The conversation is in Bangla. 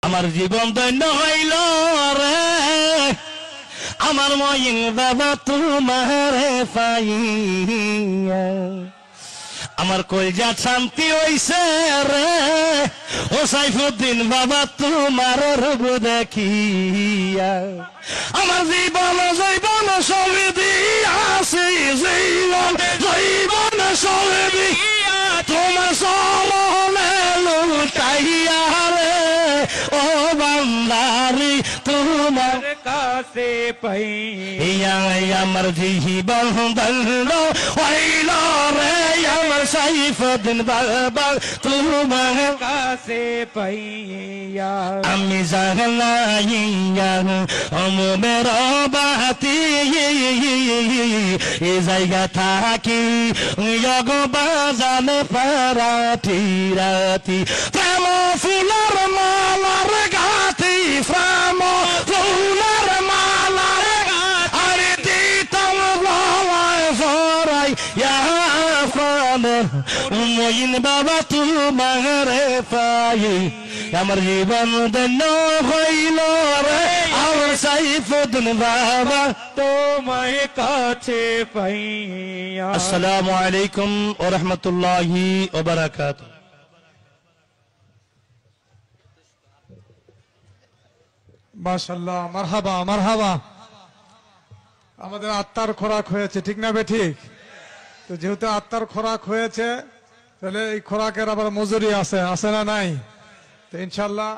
আমার জীবন ধন্য হইল রে আমার ময়িন বাবা তোমারে পাইয়া আমার কলজা শান্তি হইছে রে ও সাইফুদ্দিন বাবা তোমার রূপ দেখিয়া আমার জীবন জীবন সবে দিয়াছি জীবন জীবন সবে দিয়া তোমার চরণে লুটাইয়া রে ও বান্দারি তোমার কাছে পাইয়া আমার জীবন ধন্য হইল রে আমার সাইফুদ্দিন বাবা তোমার কাছে পাইয়া আমি জাগলাইয়া মের বাতি এ জায়গা থাকি বাজানে পারাটি রাতি প্রেম ফুলার মালার গাতি প্রেম ফুলার মালার গাতি আরে দিতাম মইন বাবা তোমারে পাই আমার জীবন ধন্য হইল রে আমার সাইফুদ্দিন বাবা তোমায় কাছে পাইয়া। আসসালামু আলাইকুম ওয়া রাহমাতুল্লাহি ওয়া বারাকাতুহু। মাশাআল্লাহ, মারহাবা মারহাবা। আমাদের আত্মার খোরাক হয়েছে, ঠিক না বেঠিক? তো যেহেতু আত্মার খোরাক হয়েছে তাহলে এই খোরাকের আবার মজুরি আছে, আছে না নাই? তো ইনশাআল্লাহ